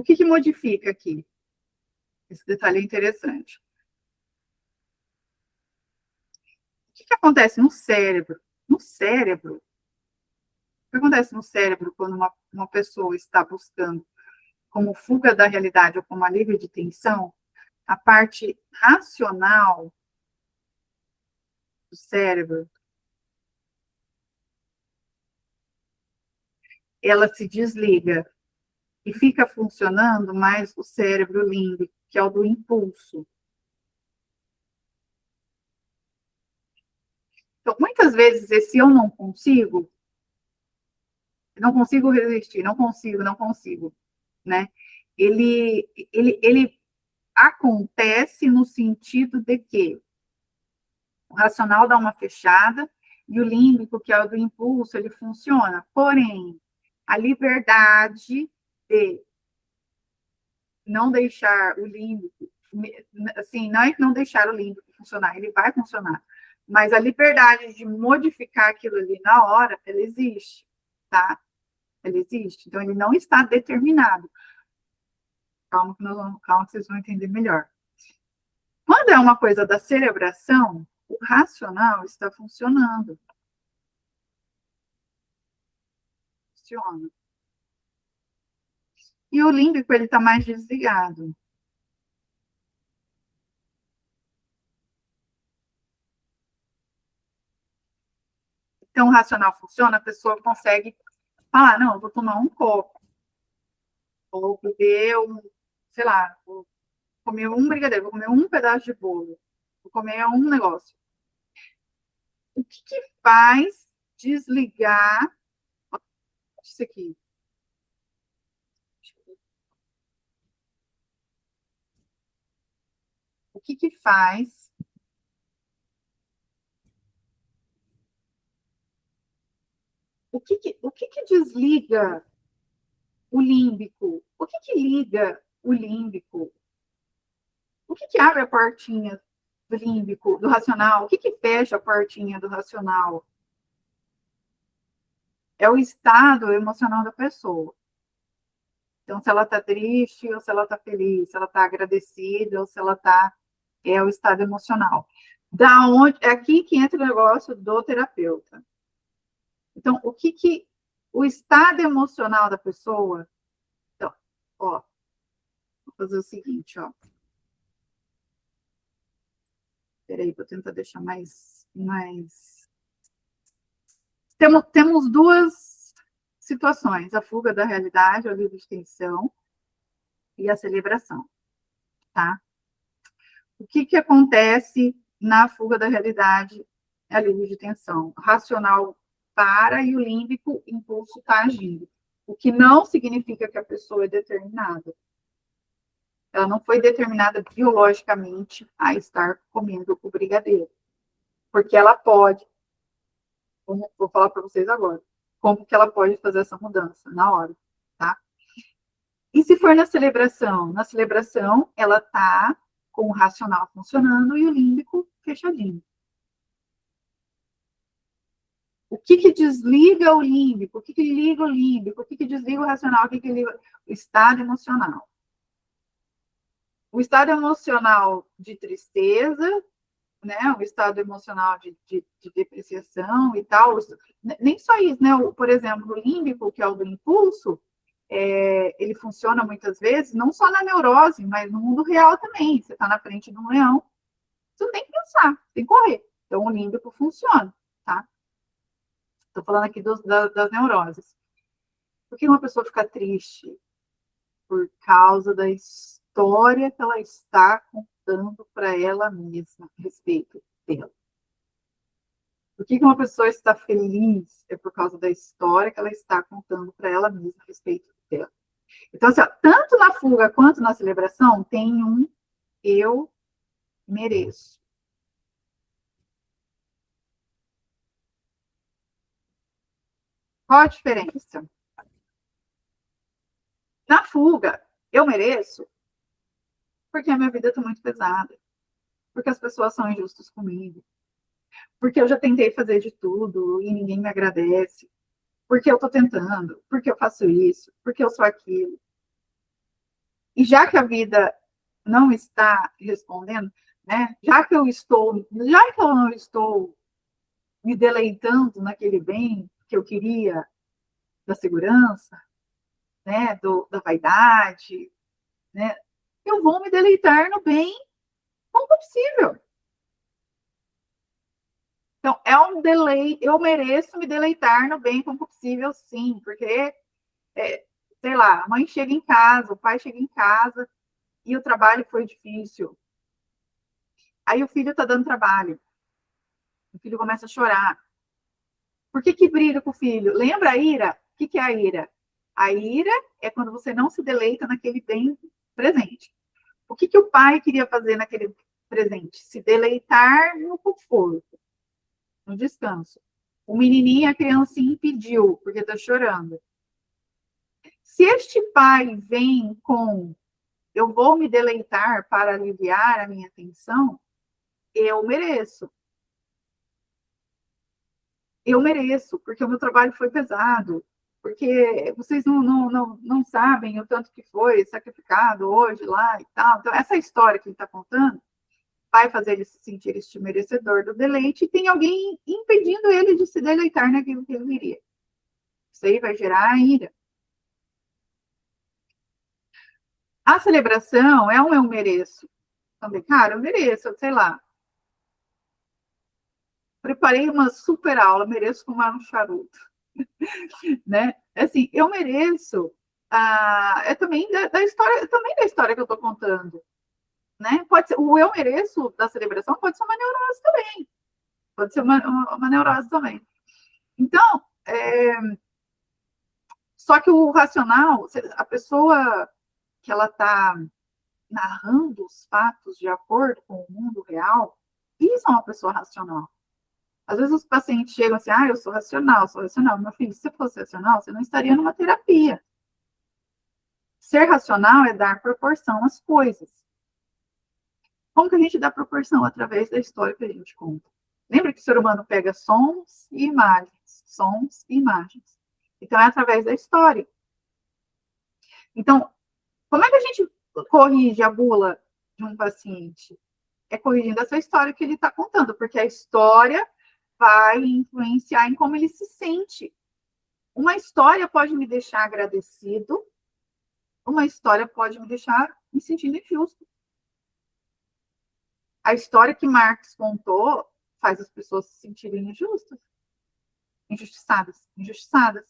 O que modifica aqui? Esse detalhe é interessante. O que acontece no cérebro? No cérebro, o que acontece no cérebro quando uma pessoa está buscando como fuga da realidade ou como alívio de tensão? A parte racional do cérebro, ela se desliga e fica funcionando mais o cérebro límbico, que é o do impulso. Então, muitas vezes, esse eu não consigo resistir, não consigo, né? Ele acontece no sentido de que o racional dá uma fechada e o límbico, que é o do impulso, ele funciona. Porém, a liberdade de não deixar o límbico, assim, não é que não deixar o límbico funcionar, ele vai funcionar, mas a liberdade de modificar aquilo ali na hora, ela existe, tá? Ela existe, então ele não está determinado. Calma que vocês vão entender melhor. Quando é uma coisa da celebração, o racional está funcionando. Funciona. E o límbico, ele está mais desligado. Então, o racional funciona, a pessoa consegue falar, não, eu vou tomar um copo, ou beber sei lá, vou comer um brigadeiro, vou comer um pedaço de bolo, vou comer um negócio. O que faz desligar isso aqui? O que faz o que desliga o límbico? O que liga o límbico? O que abre a portinha do límbico, do racional? O que fecha a portinha do racional? É o estado emocional da pessoa. Então, se ela está triste ou se ela está feliz, se ela está agradecida ou se ela está... É o estado emocional. Da onde... É aqui que entra o negócio do terapeuta. Então, o estado emocional da pessoa... Então, ó, vou fazer o seguinte, ó. Peraí, vou tentar deixar mais... Temos duas situações, a fuga da realidade, o alívio de tensão e a celebração, tá? O que acontece na fuga da realidade, alívio de tensão? O racional para e o límbico, impulso está agindo. O que não significa que a pessoa é determinada. Ela não foi determinada biologicamente a estar comendo o brigadeiro. Porque ela pode, como vou falar para vocês agora, como que ela pode fazer essa mudança na hora, tá? E se for na celebração? Na celebração, ela está com o racional funcionando e o límbico fechadinho. O que desliga o límbico? O que liga o límbico? O que desliga o racional? O que liga o estado emocional? O estado emocional de tristeza, né? O estado emocional de depreciação e tal. Nem só isso, né? Por exemplo, o límbico, que é o do impulso, ele funciona muitas vezes, não só na neurose, mas no mundo real também. Você está na frente de um leão, você não tem que pensar, tem que correr. Então, o límbico funciona, tá? Estou falando aqui das neuroses. Por que uma pessoa fica triste? Por causa da história que ela está contando para ela mesma a respeito dela. Por que uma pessoa está feliz? É por causa da história que ela está contando para ela mesma a respeito dela. Então, assim, ó, tanto na fuga quanto na celebração, tem um eu mereço. Qual a diferença? Na fuga, eu mereço porque a minha vida está muito pesada, porque as pessoas são injustas comigo, porque eu já tentei fazer de tudo e ninguém me agradece, porque eu estou tentando, porque eu faço isso, porque eu sou aquilo. E já que a vida não está respondendo, né? Já que eu não estou me deleitando naquele bem que eu queria, da segurança, né? Da vaidade, né? Eu vou me deleitar no bem possível. Então, é um deleite, eu mereço me deleitar no bem possível, sim, porque, sei lá, a mãe chega em casa, o pai chega em casa e o trabalho foi difícil. Aí o filho está dando trabalho, o filho começa a chorar. Por que briga com o filho? Lembra a ira? O que é a ira? A ira é quando você não se deleita naquele bem presente. O que o pai queria fazer naquele presente? Se deleitar no conforto, no descanso. O menininho, a criancinha pediu, porque está chorando. Se este pai vem com eu vou me deleitar para aliviar a minha tensão, eu mereço. Eu mereço, porque o meu trabalho foi pesado, porque vocês não sabem o tanto que foi sacrificado hoje lá e tal. Então, essa história que ele está contando vai fazer ele se sentir este merecedor do deleite e tem alguém impedindo ele de se deleitar naquilo que ele queria. Isso aí vai gerar ira. A celebração é um eu mereço. Também, cara, eu mereço, sei lá. Preparei uma super aula, mereço fumar um charuto, né? Assim, eu mereço. É também da história, também da história que eu estou contando, né? Pode ser o eu mereço da celebração, pode ser uma neurose também, pode ser uma neurose também. Então, só que o racional, a pessoa que ela está narrando os fatos de acordo com o mundo real, isso é uma pessoa racional. Às vezes os pacientes chegam assim, eu sou racional, sou racional. Meu filho, se você fosse racional, você não estaria numa terapia. Ser racional é dar proporção às coisas. Como que a gente dá proporção? Através da história que a gente conta. Lembra que o ser humano pega sons e imagens, sons e imagens. Então, é através da história. Então, como é que a gente corrige a bula de um paciente? É corrigindo essa história que ele está contando, porque a história vai influenciar em como ele se sente. Uma história pode me deixar agradecido, uma história pode me deixar me sentindo injusto. A história que Marx contou faz as pessoas se sentirem injustas, injustiçadas, injustiçadas.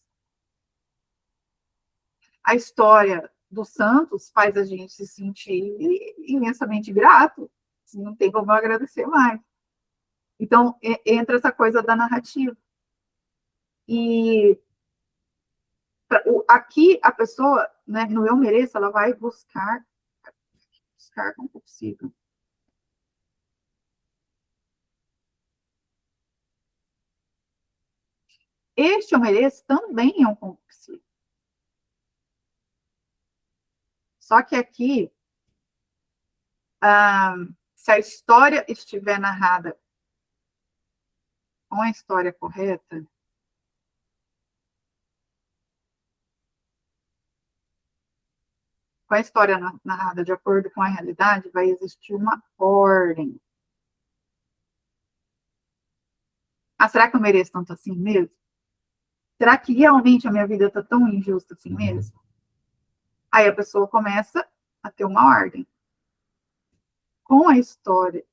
A história dos santos faz a gente se sentir imensamente grato, não tem como eu agradecer mais. Então, entra essa coisa da narrativa. E aqui a pessoa, né, no eu mereço, ela vai buscar como possível. Este eu mereço também é um compulsivo. Só que aqui, se a história estiver narrada com a história correta, com a história narrada de acordo com a realidade, vai existir uma ordem. Será que eu mereço tanto assim mesmo? Será que realmente a minha vida está tão injusta assim mesmo? Aí a pessoa começa a ter uma ordem. Com a história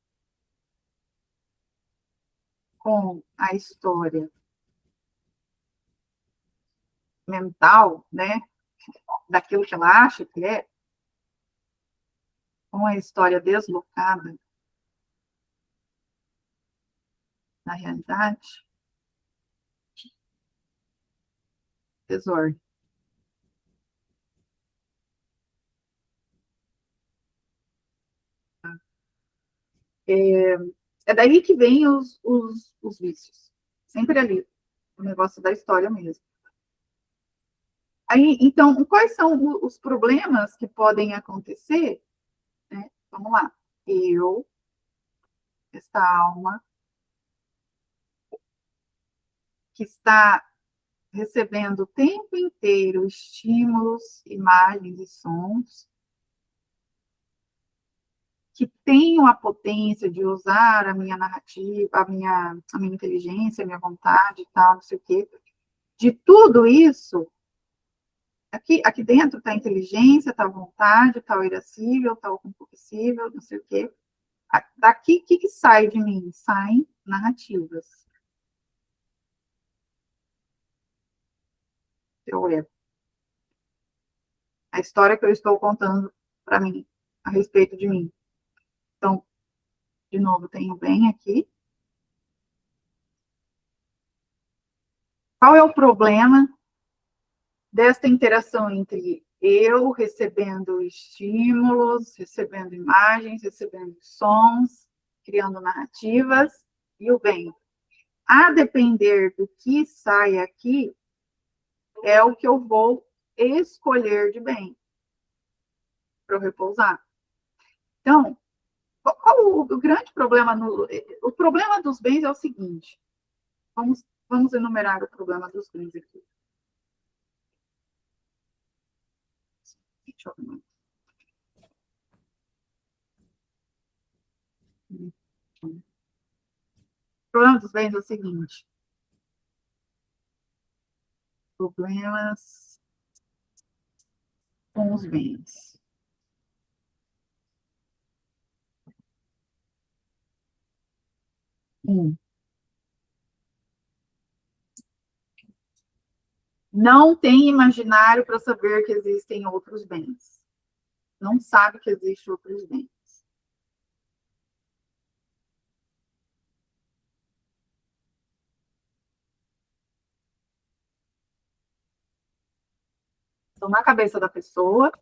mental, né, daquilo que ela acha que é, com a história deslocada na realidade, desordem. É daí que vem os vícios. Sempre ali, o negócio da história mesmo. Aí, então, quais são os problemas que podem acontecer? Né? Vamos lá. Esta alma, que está recebendo o tempo inteiro estímulos, imagens e sons, que tenho a potência de usar a minha narrativa, a minha inteligência, a minha vontade e tal, não sei o quê. De tudo isso, aqui dentro está a inteligência, está a vontade, está o irascível, está o concupiscível, não sei o quê. Daqui, o que sai de mim? Saem narrativas. A história que eu estou contando para mim, a respeito de mim. Então, de novo, tenho bem aqui. Qual é o problema desta interação entre eu recebendo estímulos, recebendo imagens, recebendo sons, criando narrativas, e o bem? A depender do que sai aqui, é o que eu vou escolher de bem para eu repousar. Então, qual o grande problema? O problema dos bens é o seguinte. Vamos enumerar o problema dos bens aqui. Deixa eu ver. O problema dos bens é o seguinte. Problemas com os bens. Não tem imaginário para saber que existem outros bens. Não sabe que existem outros bens. Então, na cabeça da pessoa,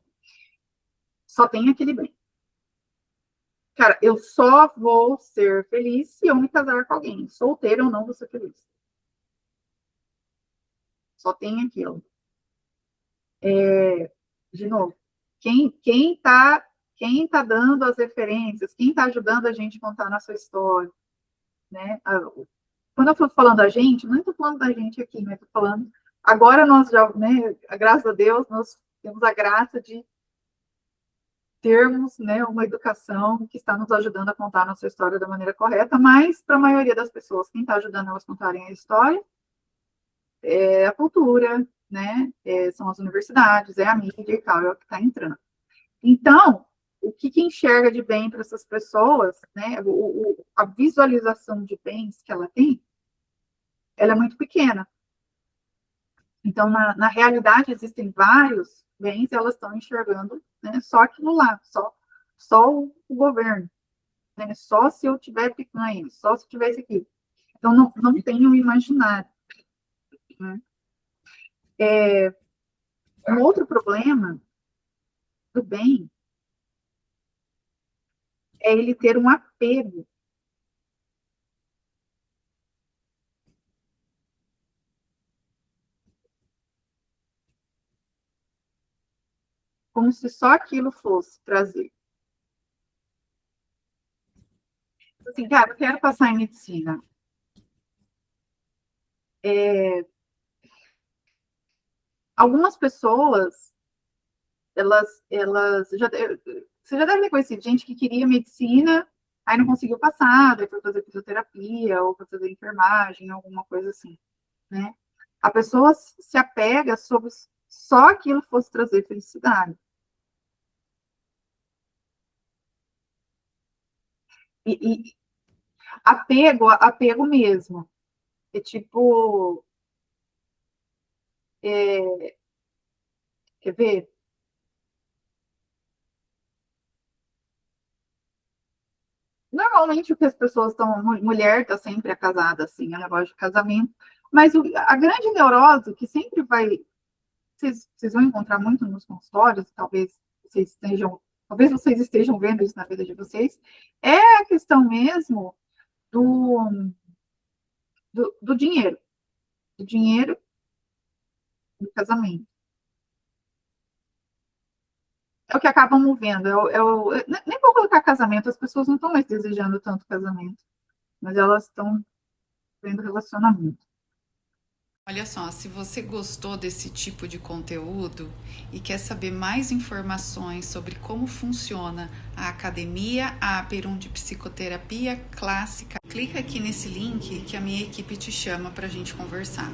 só tem aquele bem. Cara, eu só vou ser feliz se eu me casar com alguém. Solteiro ou não vou ser feliz. Só tem aquilo. De novo, quem tá dando as referências, quem está ajudando a gente a contar a nossa história, né? Quando eu estou falando da gente, não estou falando da gente aqui, né? Estou falando. Agora nós já, né? Graças a Deus, nós temos a graça de termos, né, uma educação que está nos ajudando a contar a nossa história da maneira correta, mas para a maioria das pessoas, quem está ajudando elas a contarem a história é a cultura, né? São as universidades, é a mídia e tal, é o que está entrando. Então, o que enxerga de bem para essas pessoas, né? A visualização de bens que ela tem, ela é muito pequena. Então, na realidade, existem vários bens e elas estão enxergando, né, só aquilo lá, só o governo, né, só se eu tiver picanha, só se tiver isso aqui. Então, não tem o imaginário. Né? Um outro problema do bem é ele ter um apego. Como se só aquilo fosse trazer. Assim, cara, eu quero passar em medicina. Algumas pessoas, elas você já deve ter conhecido gente que queria medicina, aí não conseguiu passar, daí foi fazer fisioterapia ou foi fazer enfermagem, alguma coisa assim, né? A pessoa se apega sobre só aquilo fosse trazer felicidade. E apego mesmo. É tipo, quer ver? Normalmente o que as pessoas estão, mulher está sempre casada, assim, é um negócio de casamento, mas a grande neurose que sempre vai, vocês vão encontrar muito nos consultórios, talvez vocês estejam vendo isso na vida de vocês, é a questão mesmo do dinheiro, do dinheiro do casamento. É o que acabam movendo, nem vou colocar casamento, as pessoas não estão mais desejando tanto casamento, mas elas estão vendo relacionamento. Olha só, se você gostou desse tipo de conteúdo e quer saber mais informações sobre como funciona a Academia Aperum de Psicoterapia Clássica, clica aqui nesse link que a minha equipe te chama para a gente conversar.